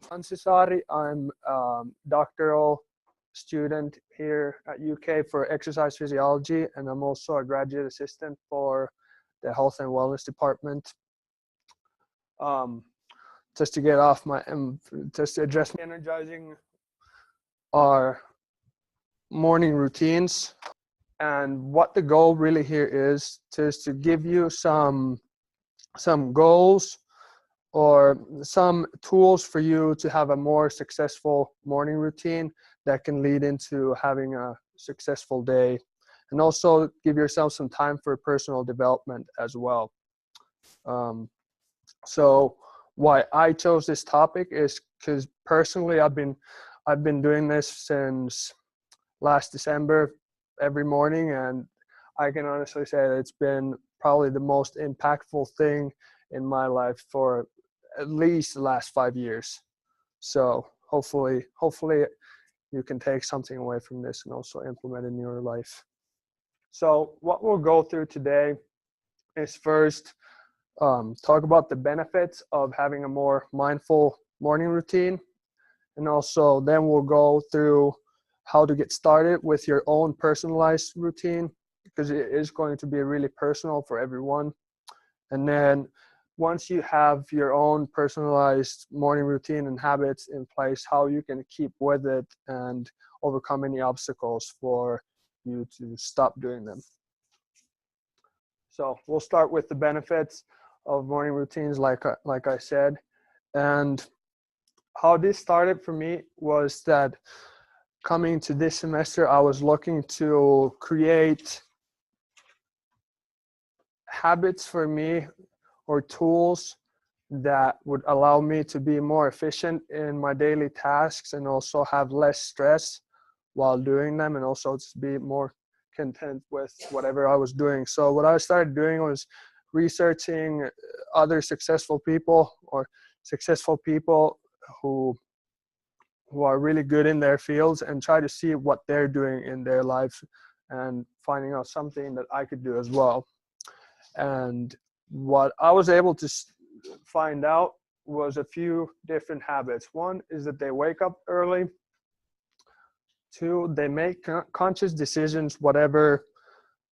Ansisari. I'm doctoral student here at UK for exercise physiology, and I'm also a graduate assistant for the health and wellness department. Just to get off my, just to address energizing our morning routines, and what the goal really here is to give you some goals or some tools for you to have a more successful morning routine that can lead into having a successful day, and also give yourself some time for personal development as well. So why I chose this topic is because personally I've been doing this since last December every morning, and I can honestly say that it's been probably the most impactful thing in my life for at least the last 5 years. So hopefully you can take something away from this and also implement it in your life. So what we'll go through today is first talk about the benefits of having a more mindful morning routine, and also then we'll go through how to get started with your own personalized routine, because it is going to be really personal for everyone. And then once you have your own personalized morning routine and habits in place, how you can keep with it and overcome any obstacles for you to stop doing them. So we'll start with the benefits of morning routines, like I said. And how this started for me was that coming to this semester, I was looking to create habits for me, or tools that would allow me to be more efficient in my daily tasks and also have less stress while doing them, and also to be more content with whatever I was doing. So what I started doing was researching other successful people, or successful people who are really good in their fields, and try to see what they're doing in their lives and finding out something that I could do as well. And what I was able to find out was a few different habits. One is that they wake up early. Two, they make conscious decisions, whatever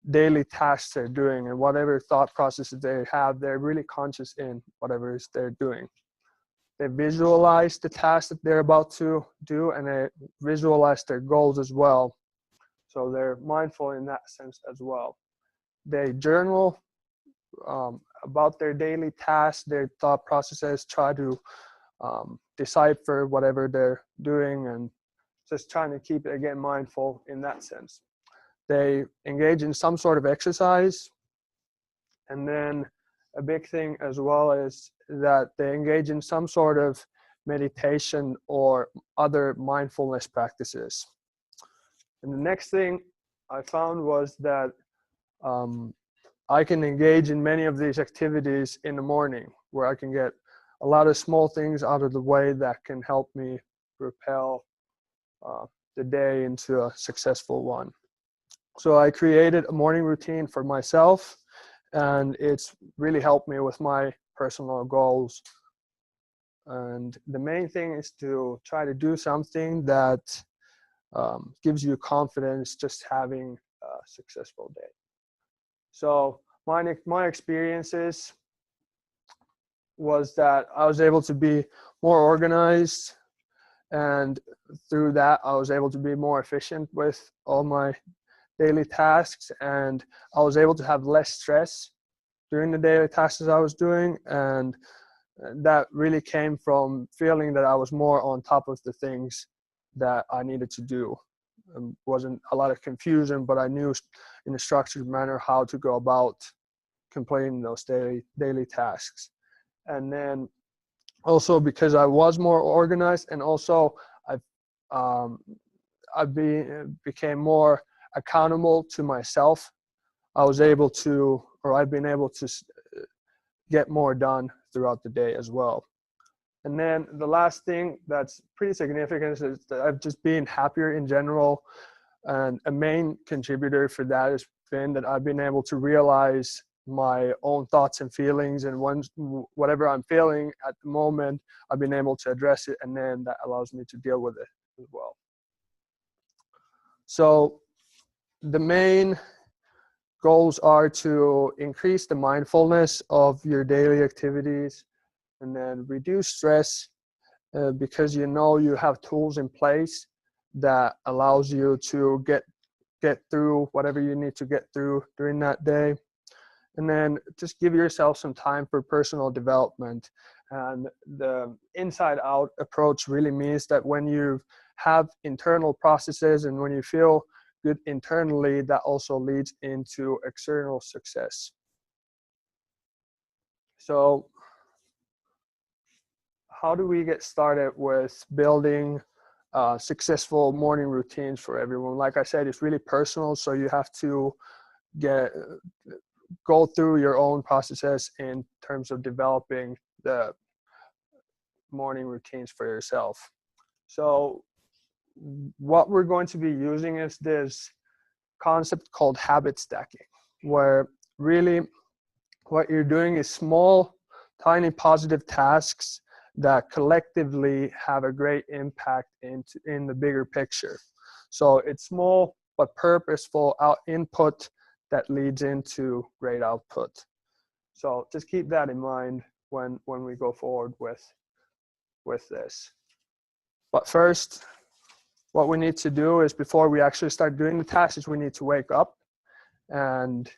daily tasks they're doing and whatever thought processes they have, they're really conscious in whatever it is they're doing. They visualize the tasks that they're about to do, and they visualize their goals as well. So they're mindful in that sense as well. They journal about their daily tasks, their thought processes, try to decipher whatever they're doing, and just trying to keep it, again, mindful in that sense. They engage in some sort of exercise, and then a big thing as well is that they engage in some sort of meditation or other mindfulness practices. And the next thing I found was that I can engage in many of these activities in the morning, where I can get a lot of small things out of the way that can help me propel the day into a successful one. So I created a morning routine for myself, and it's really helped me with my personal goals. And the main thing is to try to do something that gives you confidence just having a successful day. So my experiences was that I was able to be more organized, and through that I was able to be more efficient with all my daily tasks, and I was able to have less stress during the daily tasks I was doing, and that really came from feeling that I was more on top of the things that I needed to do. Wasn't a lot of confusion, but I knew in a structured manner how to go about completing those daily tasks. And then also because I was more organized, and also I became more accountable to myself, I've been able to get more done throughout the day as well. And then the last thing that's pretty significant is that I've just been happier in general. And a main contributor for that has been that I've been able to realize my own thoughts and feelings, and whatever I'm feeling at the moment, I've been able to address it, and then that allows me to deal with it as well. So the main goals are to increase the mindfulness of your daily activities, and then reduce stress, because you know you have tools in place that allows you to get through whatever you need to get through during that day. And then just give yourself some time for personal development. And the inside out approach really means that when you have internal processes and when you feel good internally, that also leads into external success. So how do we get started with building successful morning routines for everyone? Like I said, it's really personal, so you have to go through your own processes in terms of developing the morning routines for yourself. So what we're going to be using is this concept called habit stacking, where really what you're doing is small, tiny positive tasks that collectively have a great impact in the bigger picture. So it's small but purposeful input that leads into great output. So just keep that in mind when we go forward with this. But first, what we need to do is, before we actually start doing the tasks, we need to wake up and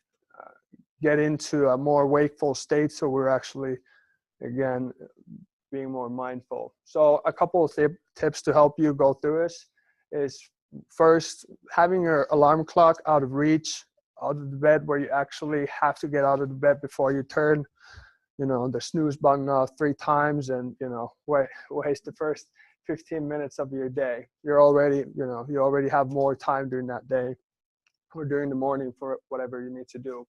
get into a more wakeful state, so we're actually, again, being more mindful. So a couple of tips to help you go through this is, first, having your alarm clock out of reach, out of the bed, where you actually have to get out of the bed before you turn, the snooze button off 3 times and, waste the first 15 minutes of your day. You already have more time during that day or during the morning for whatever you need to do.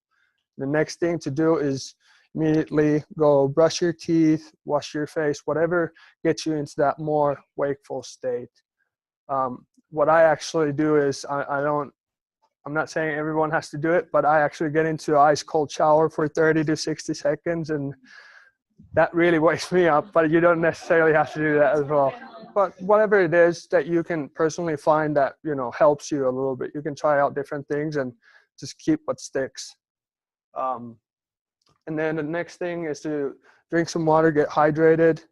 The next thing to do is immediately go brush your teeth, wash your face, whatever gets you into that more wakeful state. What I actually do is, I'm not saying everyone has to do it, but I actually get into an ice cold shower for 30 to 60 seconds, and that really wakes me up. But you don't necessarily have to do that as well. But whatever it is that you can personally find that helps you a little bit, you can try out different things and just keep what sticks. And then the next thing is to drink some water, get hydrated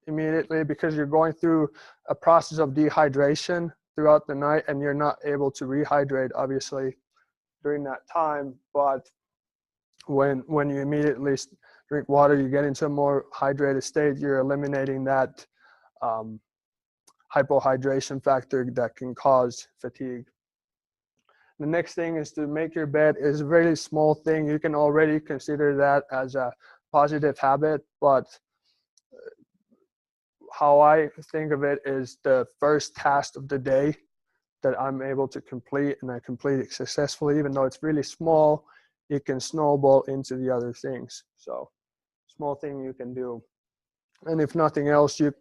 immediately, because you're going through a process of dehydration throughout the night, and you're not able to rehydrate, obviously, during that time. But when you immediately drink water, you get into a more hydrated state. You're eliminating that hypohydration factor that can cause fatigue. The next thing is to make your bed. Is a very small thing. You can already consider that as a positive habit, but how I think of it is the first task of the day that I'm able to complete, and I complete it successfully. Even though it's really small, it can snowball into the other things. So small thing you can do. And if nothing else, your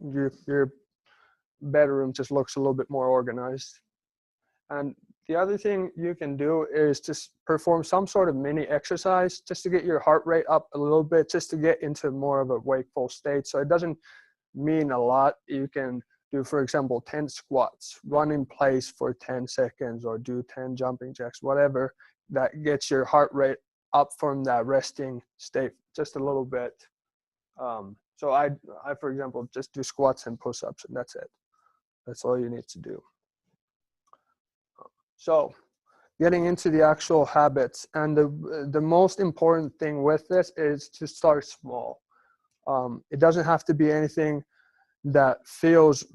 bedroom just looks a little bit more organized. And the other thing you can do is just perform some sort of mini exercise, just to get your heart rate up a little bit, just to get into more of a wakeful state. So it doesn't mean a lot. You can do, for example, 10 squats, run in place for 10 seconds, or do 10 jumping jacks, whatever that gets your heart rate up from that resting state just a little bit. So I, for example, just do squats and push-ups, and that's it. That's all you need to do. So getting into the actual habits, and the most important thing with this is to start small. It doesn't have to be anything that feels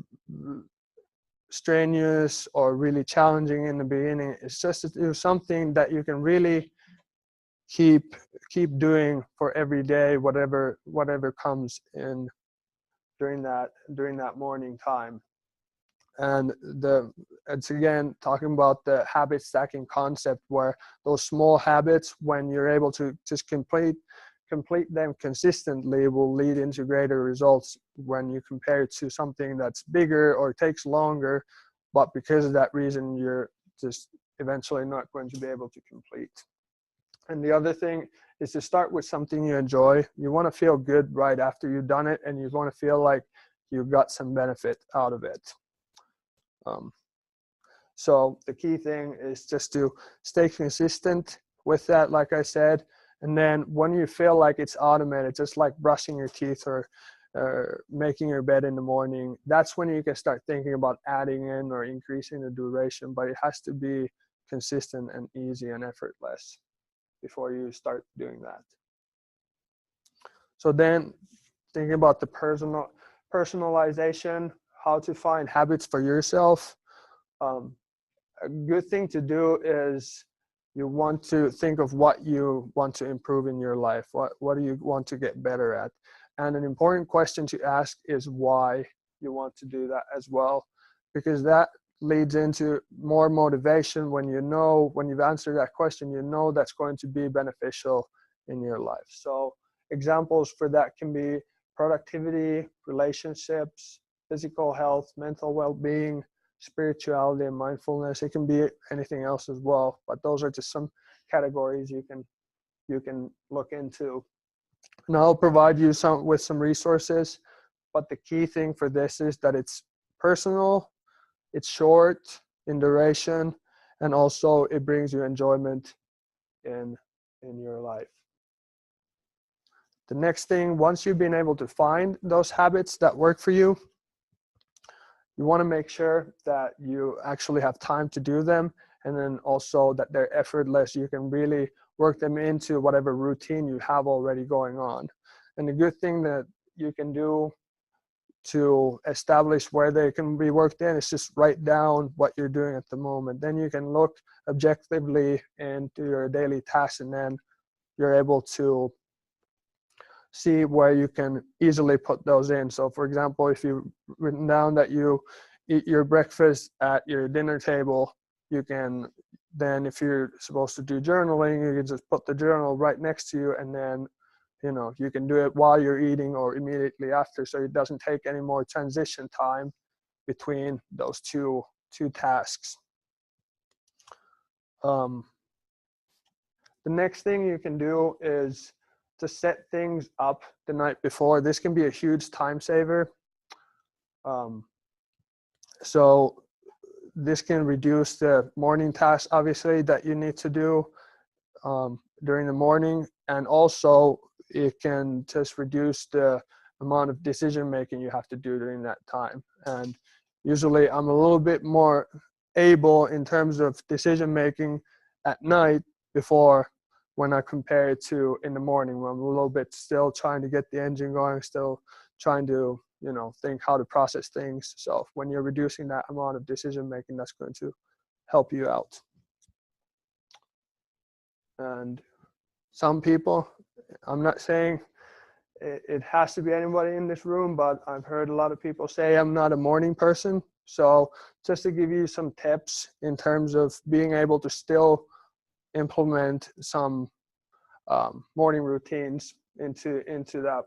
strenuous or really challenging in the beginning. It's just to do something that you can really keep doing for every day, whatever comes in during that morning time. And it's again talking about the habit stacking concept, where those small habits, when you're able to just complete them consistently, will lead into greater results when you compare it to something that's bigger or takes longer, but because of that reason, you're just eventually not going to be able to complete. And the other thing is to start with something you enjoy. You want to feel good right after you've done it, and you want to feel like you got some benefit out of it. So the key thing is just to stay consistent with that, like I said. And then when you feel like it's automated, just like brushing your teeth or making your bed in the morning, that's when you can start thinking about adding in or increasing the duration. But it has to be consistent and easy and effortless before you start doing that. So then thinking about the personalization, how to find habits for yourself. A good thing to do is you want to think of what you want to improve in your life. What do you want to get better at? And an important question to ask is why you want to do that as well, because that leads into more motivation. When you've answered that question, you know that's going to be beneficial in your life. So examples for that can be productivity, relationships, physical health, mental well-being, spirituality, and mindfulness. It can be anything else as well, but those are just some categories you can look into. And I'll provide you with some resources, but the key thing for this is that it's personal, it's short in duration, and also it brings you enjoyment in your life. The next thing, once you've been able to find those habits that work for you, you want to make sure that you actually have time to do them, and then also that they're effortless. You can really work them into whatever routine you have already going on. And the good thing that you can do to establish where they can be worked in is just write down what you're doing at the moment. Then you can look objectively into your daily tasks, and then you're able to see where you can easily put those in. So for example, if you've written down that you eat your breakfast at your dinner table, you can then, if you're supposed to do journaling, you can just put the journal right next to you, and then you can do it while you're eating or immediately after, so it doesn't take any more transition time between those two tasks. The next thing you can do is to set things up the night before. This can be a huge time saver. So this can reduce the morning tasks, obviously, that you need to do during the morning, and also it can just reduce the amount of decision making you have to do during that time. And usually I'm a little bit more able in terms of decision making at night before, when I compare it to in the morning, when I'm a little bit still trying to get the engine going, still trying to think how to process things. So when you're reducing that amount of decision making, that's going to help you out. And some people, I'm not saying it has to be anybody in this room, but I've heard a lot of people say I'm not a morning person. So just to give you some tips in terms of being able to still implement some morning routines into that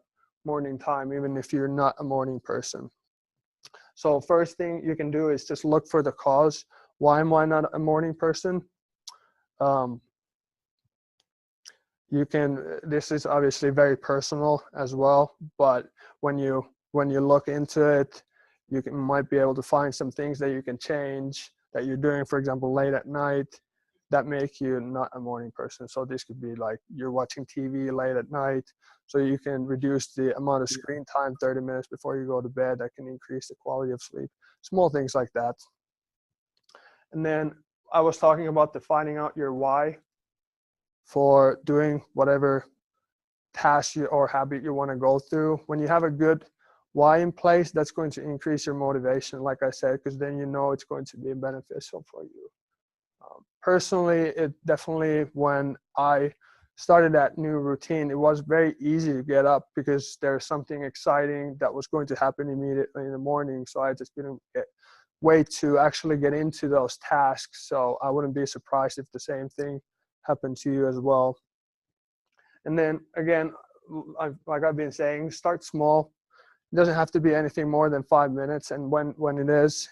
morning time, even if you're not a morning person. So first thing you can do is just look for the cause. Why am I not a morning person? This is obviously very personal as well, but when you look into it, you might be able to find some things that you can change that you're doing, for example, late at night, that make you not a morning person. So this could be like you're watching TV late at night, so you can reduce the amount of screen time 30 minutes before you go to bed. That can increase the quality of sleep. Small things like that. And then I was talking about finding out your why for doing whatever task or habit you want to go through. When you have a good why in place, that's going to increase your motivation, like I said, because then it's going to be beneficial for you. Personally, it definitely, when I started that new routine, it was very easy to get up because there's something exciting that was going to happen immediately in the morning. So I just didn't wait to actually get into those tasks. So I wouldn't be surprised if the same thing happened to you as well. And then again, like I've been saying, start small. It doesn't have to be anything more than 5 minutes. And when it is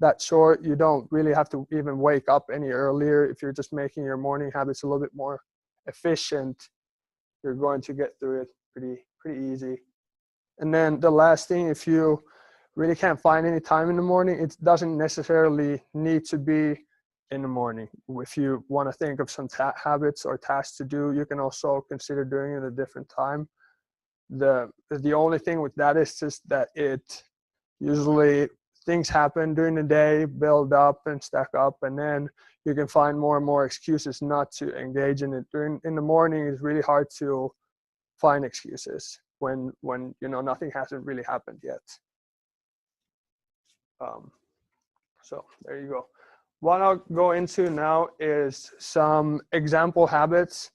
that short, you don't really have to even wake up any earlier. If you're just making your morning habits a little bit more efficient, you're going to get through it pretty easy. And then the last thing, if you really can't find any time in the morning, it doesn't necessarily need to be in the morning. If you want to think of some habits or tasks to do, you can also consider doing it at a different time. The only thing with that is just that it usually things happen during the day, build up and stack up, and then you can find more and more excuses not to engage in it. In the morning, it's really hard to find excuses when nothing hasn't really happened yet. So there you go. What I'll go into now is some example habits,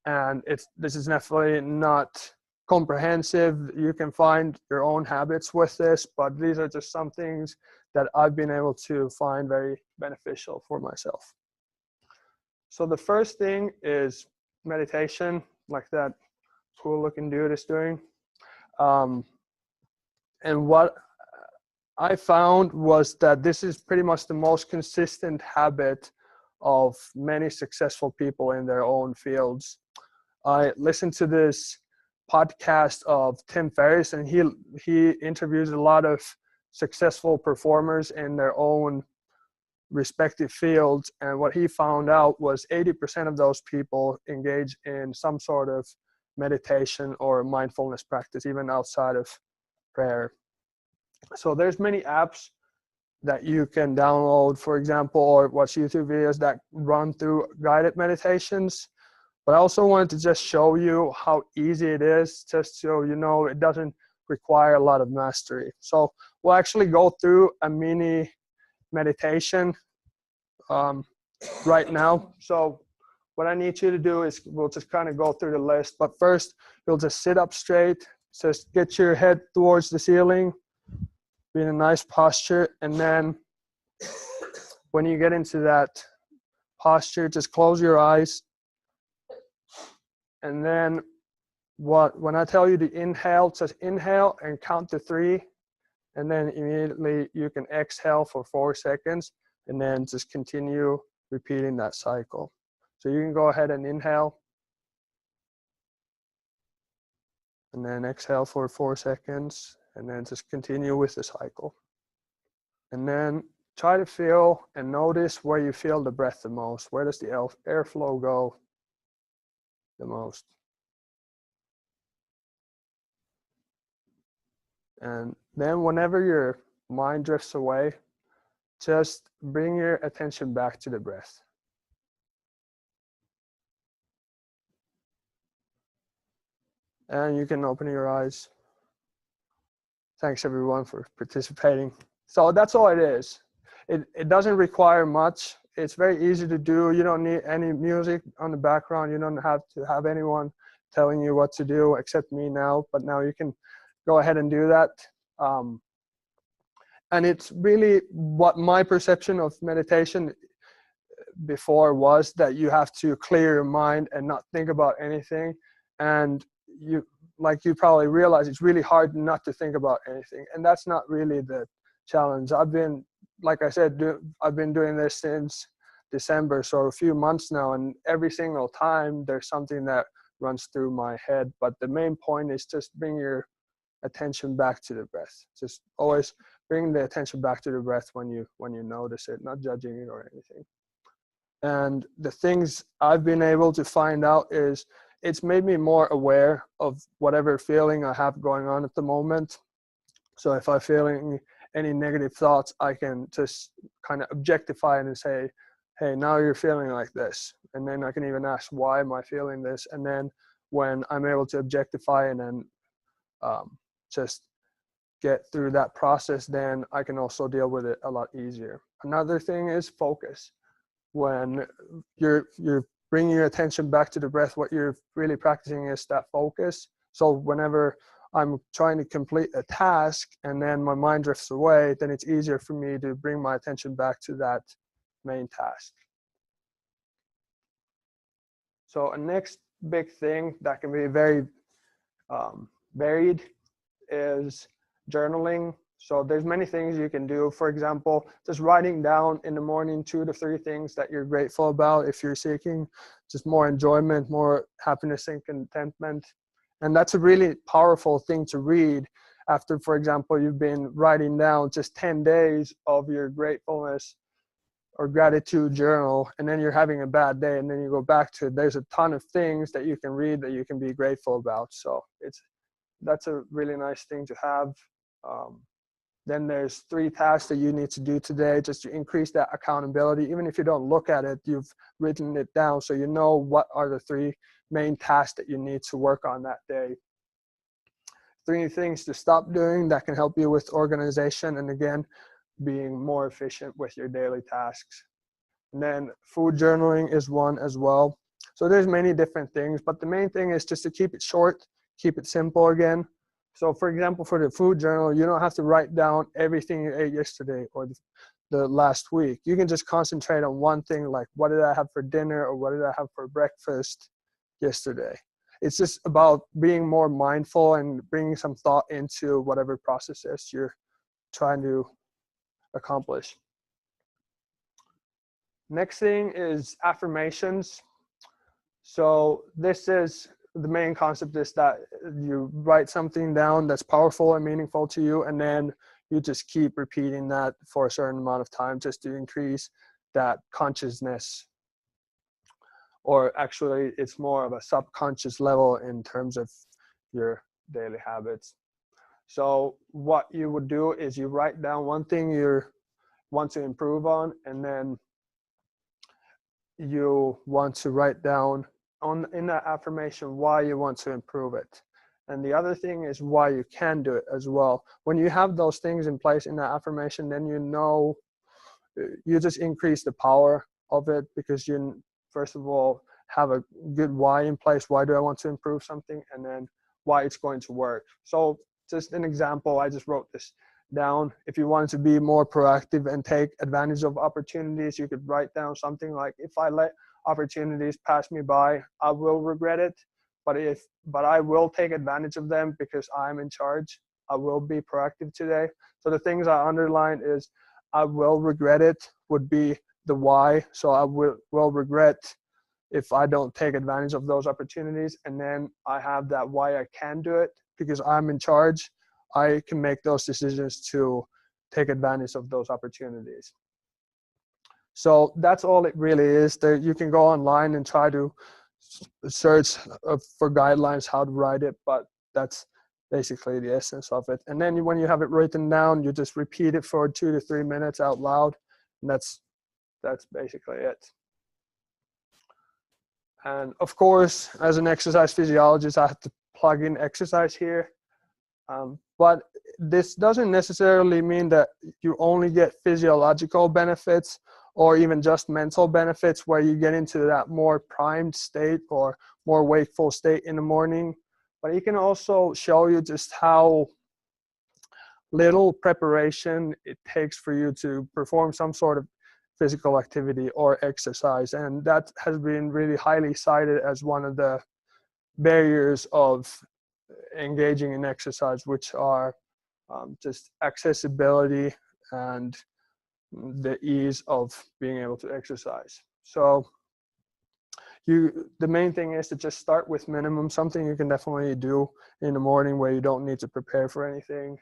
and this is definitely not comprehensive. You can find your own habits with this, but these are just some things that I've been able to find very beneficial for myself. So the first thing is meditation, like that cool looking dude is doing. And what I found was that this is pretty much the most consistent habit of many successful people in their own fields. I listened to this podcast of Tim Ferriss, and he interviews a lot of successful performers in their own respective fields, and what he found out was 80% of those people engage in some sort of meditation or mindfulness practice, even outside of prayer. So there's many apps that you can download, for example, or watch YouTube videos that run through guided meditations. But I also wanted to just show you how easy it is, just so you know it doesn't require a lot of mastery. So we'll actually go through a mini meditation right now. So what I need you to do is we'll just kind of go through the list. But first, you'll just sit up straight, just get your head towards the ceiling, be in a nice posture, and then when you get into that posture, just close your eyes. And then when I tell you to inhale, just inhale and count to 3, and then immediately you can exhale for 4 seconds, and then just continue repeating that cycle. So you can go ahead and inhale, and then exhale for 4 seconds, and then just continue with the cycle. And then try to feel and notice where you feel the breath the most. Where does the airflow go the most? And then whenever your mind drifts away, just bring your attention back to the breath. And you can open your eyes. Thanks everyone for participating. So that's all it is. It doesn't require much. It's very easy to do. You don't need any music on the background. You don't have to have anyone telling you what to do except me now. But now you can go ahead and do that. And it's really what my perception of meditation before was, that you have to clear your mind and not think about anything. And you probably realize it's really hard not to think about anything. And that's not really the challenge. Like I said, I've been doing this since December, so a few months now, and every single time there's something that runs through my head. But the main point is just bring your attention back to the breath. Just always bring the attention back to the breath when you notice it, not judging it or anything. And the things I've been able to find out is it's made me more aware of whatever feeling I have going on at the moment. So if I'm feeling any negative thoughts, I can just kind of objectify it and say, hey, now you're feeling like this. And then I can even ask, why am I feeling this? And then when I'm able to objectify and then just get through that process, then I can also deal with it a lot easier. Another thing is focus. When you're bringing your attention back to the breath, what you're really practicing is that focus. So whenever I'm trying to complete a task and then my mind drifts away, then it's easier for me to bring my attention back to that main task. So a next big thing that can be very varied is journaling. So there's many things you can do. For example, just writing down in the morning 2 to 3 things that you're grateful about if you're seeking just more enjoyment, more happiness and contentment. And that's a really powerful thing to read after, for example, you've been writing down just 10 days of your gratefulness or gratitude journal, and then you're having a bad day, and then you go back to it. There's a ton of things that you can read that you can be grateful about. So that's a really nice thing to have. Then there's 3 tasks that you need to do today just to increase that accountability. Even if you don't look at it, you've written it down so you know what are the 3 main tasks that you need to work on that day. 3 things to stop doing that can help you with organization and, again, being more efficient with your daily tasks. And then food journaling is one as well. So there's many different things, but the main thing is just to keep it short, keep it simple again. So for example, for the food journal, you don't have to write down everything you ate yesterday or the last week. You can just concentrate on one thing, like what did I have for dinner or what did I have for breakfast yesterday. It's just about being more mindful and bringing some thought into whatever process you're trying to accomplish. Next thing is affirmations. So this is the main concept, is that you write something down that's powerful and meaningful to you, and then you just keep repeating that for a certain amount of time just to increase that consciousness. Or actually, it's more of a subconscious level in terms of your daily habits. So what you would do is you write down one thing you want to improve on, and then you want to write down in that affirmation why you want to improve it. And the other thing is why you can do it as well. When you have those things in place in that affirmation, then you just increase the power of it, because you, first of all, have a good why in place. Why do I want to improve something? And then why it's going to work. So just an example, I just wrote this down. If you wanted to be more proactive and take advantage of opportunities, you could write down something like, if I let opportunities pass me by, I will regret it. But I will take advantage of them because I'm in charge. I will be proactive today. So the things I underlined is I will regret it would be the why. So I will regret if I don't take advantage of those opportunities. And then I have that why I can do it, because I'm in charge. I can make those decisions to take advantage of those opportunities. So that's all it really is. There, you can go online and try to search for guidelines how to write it, but that's basically the essence of it. And then when you have it written down, you just repeat it for 2 to 3 minutes out loud, and that's basically it. And of course, as an exercise physiologist, I have to plug in exercise here. But this doesn't necessarily mean that you only get physiological benefits or even just mental benefits, where you get into that more primed state or more wakeful state in the morning. But it can also show you just how little preparation it takes for you to perform some sort of physical activity or exercise. And that has been really highly cited as one of the barriers of engaging in exercise, which are just accessibility and the ease of being able to exercise. So the main thing is to just start with minimum, something you can definitely do in the morning where you don't need to prepare for anything.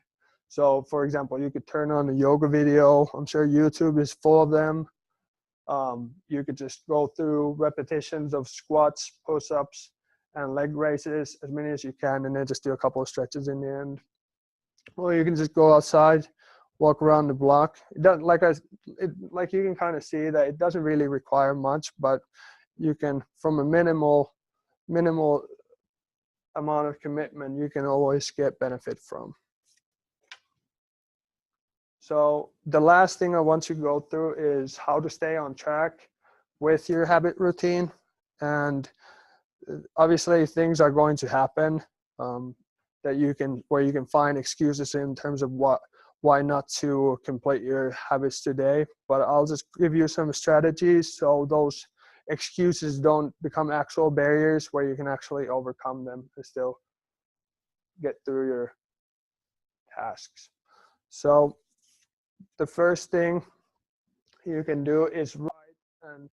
So for example, you could turn on a yoga video. I'm sure YouTube is full of them. You could just go through repetitions of squats, push-ups, and leg raises, as many as you can, and then just do a couple of stretches in the end. Or you can just go outside, walk around the block. It doesn't, like you can kind of see that it doesn't really require much, but you can, from a minimal amount of commitment, you can always get benefit from. So the last thing I want to go through is how to stay on track with your habit routine. And obviously things are going to happen where you can find excuses in terms of why not to complete your habits today. But I'll just give you some strategies so those excuses don't become actual barriers, where you can actually overcome them and still get through your tasks. So the first thing you can do is write an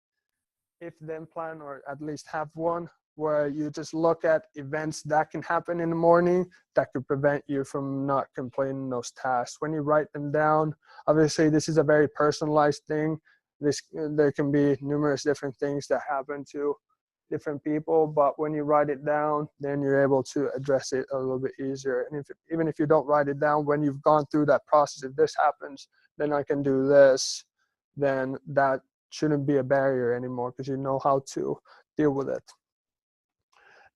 if-then plan, or at least have one, where you just look at events that can happen in the morning that could prevent you from not completing those tasks. When you write them down, obviously this is a very personalized thing. There can be numerous different things that happen to different people, but when you write it down, then you're able to address it a little bit easier. And even if you don't write it down, when you've gone through that process, if this happens, then I can do this, then that shouldn't be a barrier anymore, because you know how to deal with it.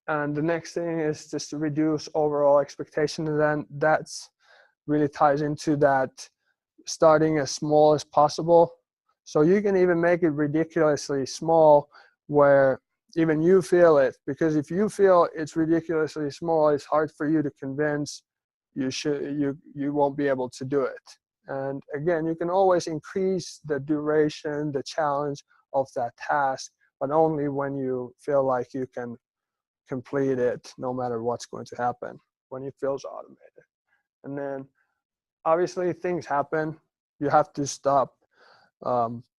And the next thing is just to reduce overall expectation, and then that's really ties into that starting as small as possible. So you can even make it ridiculously small where even you feel it, because if you feel it's ridiculously small, it's hard for you to convince you won't be able to do it. And again, you can always increase the duration, the challenge of that task, but only when you feel like you can complete it no matter what's going to happen, when it feels automated. And then obviously things happen. You have to stop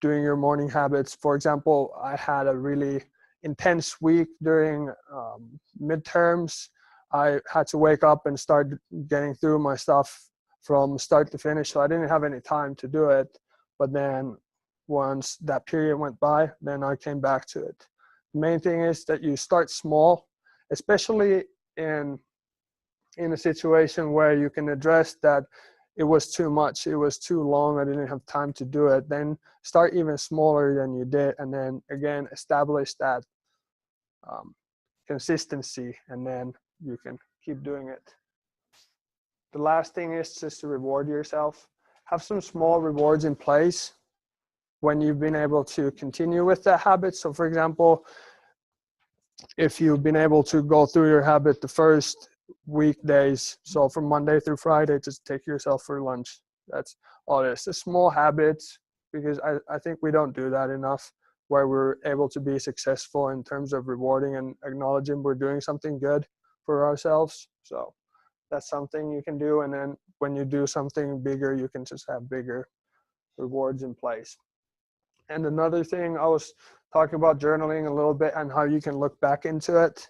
doing your morning habits. For example, I had a really intense week during midterms. I had to wake up and start getting through my stuff from start to finish, so I didn't have any time to do it. But then once that period went by, then I came back to it. The main thing is that you start small, especially in a situation where you can address that it was too much, it was too long, I didn't have time to do it. Then start even smaller than you did, and then again establish that consistency, and then you can keep doing it. The last thing is just to reward yourself. Have some small rewards in place when you've been able to continue with that habit. So for example, if you've been able to go through your habit the first weekdays, so from Monday through Friday, just take yourself for lunch. That's all it is. It's small habits, because I think we don't do that enough, where we're able to be successful in terms of rewarding and acknowledging we're doing something good for ourselves. So that's something you can do. And then when you do something bigger, you can just have bigger rewards in place. And another thing, I was talking about journaling a little bit and how you can look back into it.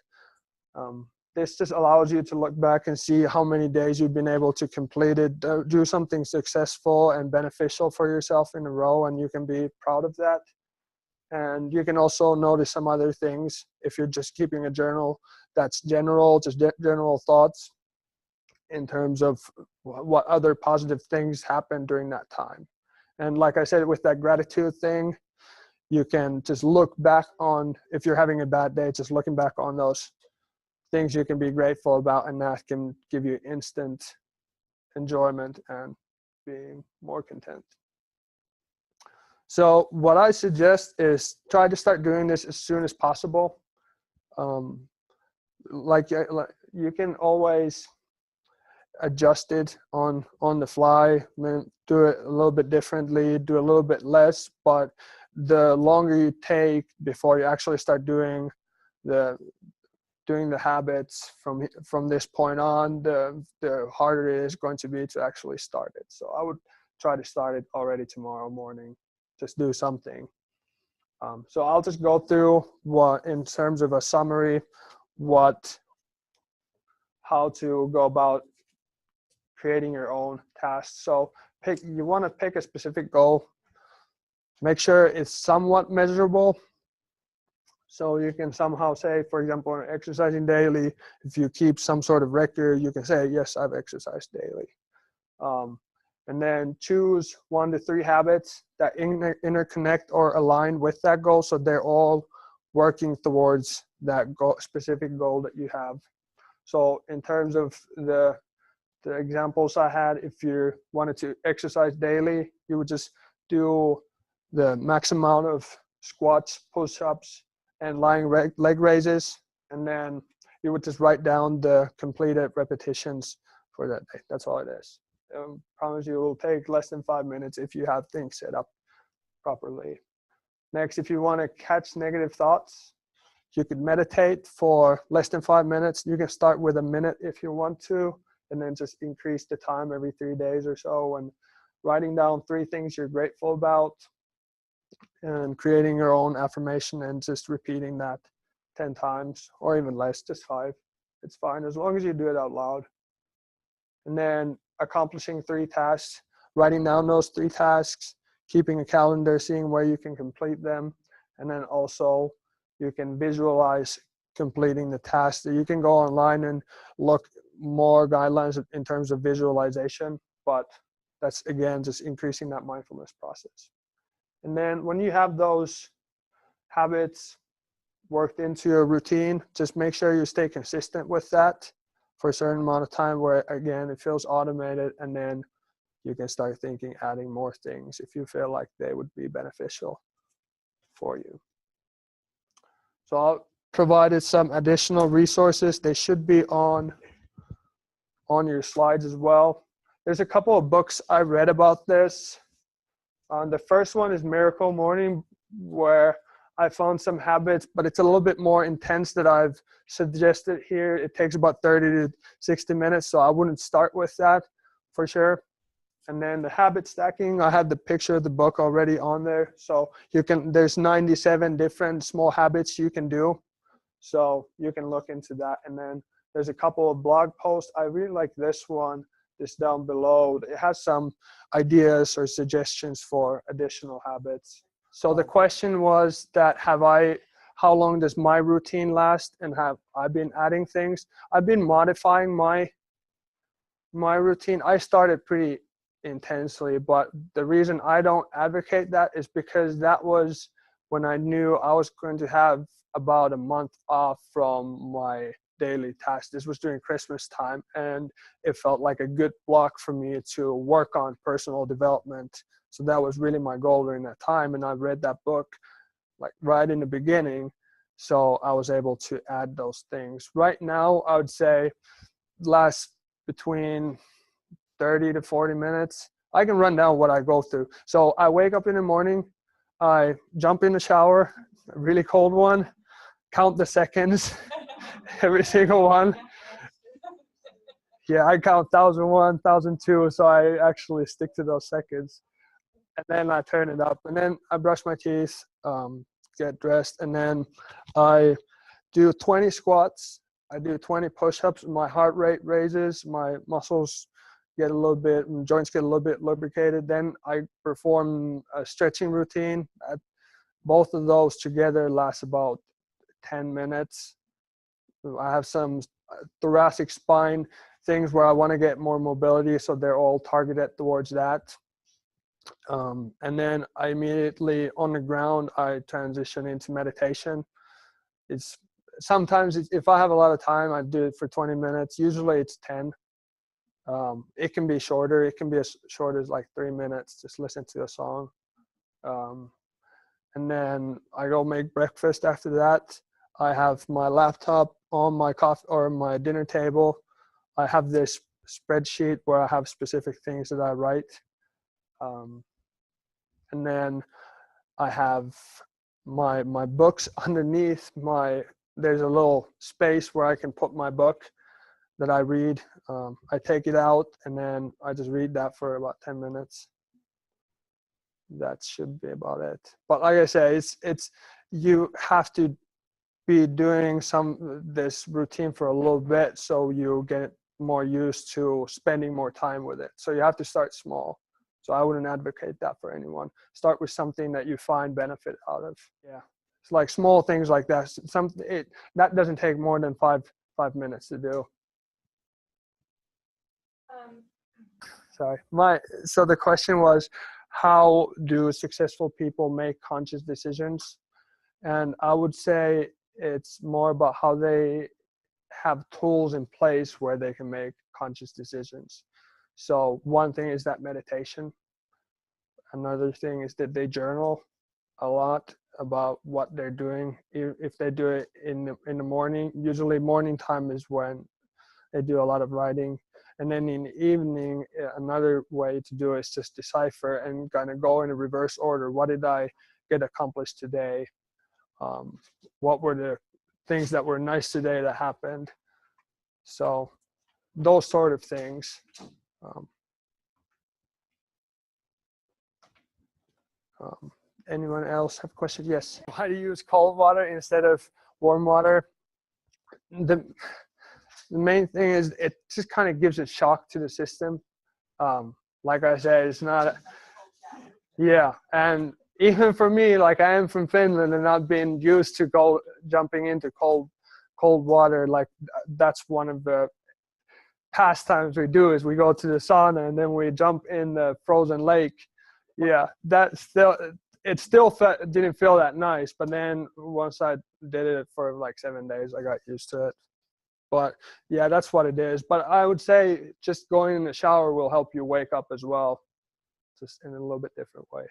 This just allows you to look back and see how many days you've been able to complete it, do something successful and beneficial for yourself in a row, and you can be proud of that. And you can also notice some other things if you're just keeping a journal that's general, just general thoughts in terms of what other positive things happened during that time. And like I said, with that gratitude thing, you can just look back on, if you're having a bad day, just looking back on those things you can be grateful about, and that can give you instant enjoyment and being more content. So what I suggest is try to start doing this as soon as possible. Like you can always adjust it on the fly, do it a little bit differently, do a little bit less, but the longer you take before you actually start doing the habits from this point on, the harder it is going to be to actually start it. So I would try to start it already tomorrow morning. Just do something. So I'll just go through what, in terms of a summary, how to go about creating your own tasks. So you want to pick a specific goal. Make sure it's somewhat measurable. So you can somehow say, for example, exercising daily, if you keep some sort of record, you can say, yes, I've exercised daily. And then choose 1 to 3 habits that interconnect or align with that goal, so they're all working towards that specific goal that you have. So in terms of the examples I had, if you wanted to exercise daily, you would just do the max amount of squats, push-ups, and lying leg raises, and then you would just write down the completed repetitions for that day. That's all it is. I promise you it will take less than 5 minutes if you have things set up properly. Next, if you want to catch negative thoughts, you could meditate for less than 5 minutes. You can start with a minute if you want to. and then just increase the time every 3 days or so, and writing down 3 things you're grateful about, and creating your own affirmation and just repeating that 10 times or even less, just 5. It's fine as long as you do it out loud. And then accomplishing 3 tasks, writing down those 3 tasks, keeping a calendar, seeing where you can complete them, and then also you can visualize completing the task. You can go online and look more guidelines in terms of visualization, but that's again just increasing that mindfulness process. And then when you have those habits worked into your routine, just make sure you stay consistent with that for a certain amount of time where, again, it feels automated, and then you can start thinking adding more things if you feel like they would be beneficial for you. So I'll provided some additional resources. They should be on your slides as well. There's a couple of books I read about this. The first one is Miracle Morning, where I found some habits, but it's a little bit more intense that I've suggested here. It takes about 30 to 60 minutes, so I wouldn't start with that for sure. And then the habit stacking, I had the picture of the book already on there. So there's 97 different small habits you can do. So you can look into that. And then there's a couple of blog posts. I really like this one, this down below. It has some ideas or suggestions for additional habits. So the question was that how long does my routine last, and have I been adding things? I've been modifying my routine. I started pretty intensely, but the reason I don't advocate that is because that was when I knew I was going to have about a month off from my daily tasks. This was during Christmas time, and it felt like a good block for me to work on personal development. So that was really my goal during that time, and I read that book like right in the beginning, so I was able to add those things. Right now, I would say lasts between 30 to 40 minutes. I can run down what I go through. So I wake up in the morning, I jump in the shower, a really cold one, count the seconds, every single one. Yeah, I count 1001, 1002, so I actually stick to those seconds. And then I turn it up, and then I brush my teeth, get dressed, and then I do 20 squats. I do 20 push-ups. My heart rate raises, my muscles get a little bit, and joints get a little bit lubricated. Then I perform a stretching routine. Both of those together last about 10 minutes. I have some thoracic spine things where I want to get more mobility, so they're all targeted towards that. And then I immediately on the ground, I transition into meditation. Sometimes if I have a lot of time, I do it for 20 minutes. Usually it's 10. It can be shorter. It can be as short as like 3 minutes. Just listen to a song. And then I go make breakfast after that. I have my laptop on my coffee or my dinner table. I have this spreadsheet where I have specific things that I write. And then I have my books underneath there's a little space where I can put my book that I read. I take it out, and then I just read that for about 10 minutes. That should be about it. But like I say, it's you have to be doing this routine for a little bit, so you get more used to spending more time with it. So you have to start small. So I wouldn't advocate that for anyone. Start with something that you find benefit out of. Yeah, it's like small things like that. That doesn't take more than five minutes to do. Sorry. So the question was, how do successful people make conscious decisions? And I would say it's more about how they have tools in place where they can make conscious decisions. So one thing is that meditation. Another thing is that they journal a lot about what they're doing. If they do it in the morning, usually morning time is when they do a lot of writing. And then in the evening, another way to do it is just decipher and kind of go in a reverse order. What did I get accomplished today? What were the things that were nice today that happened? So those sort of things. Um, Anyone else have questions? Yes. Why do you use cold water instead of warm water? The main thing is it just kind of gives a shock to the system. Like I said, it's not, yeah. And even for me, like I am from Finland and not being used to jumping into cold water, like that's one of the pastimes we do is we go to the sauna and then we jump in the frozen lake. Yeah, it still didn't feel that nice, but then once I did it for like 7 days, I got used to it. But yeah, that's what it is. But I would say just going in the shower will help you wake up as well, just in a little bit different way.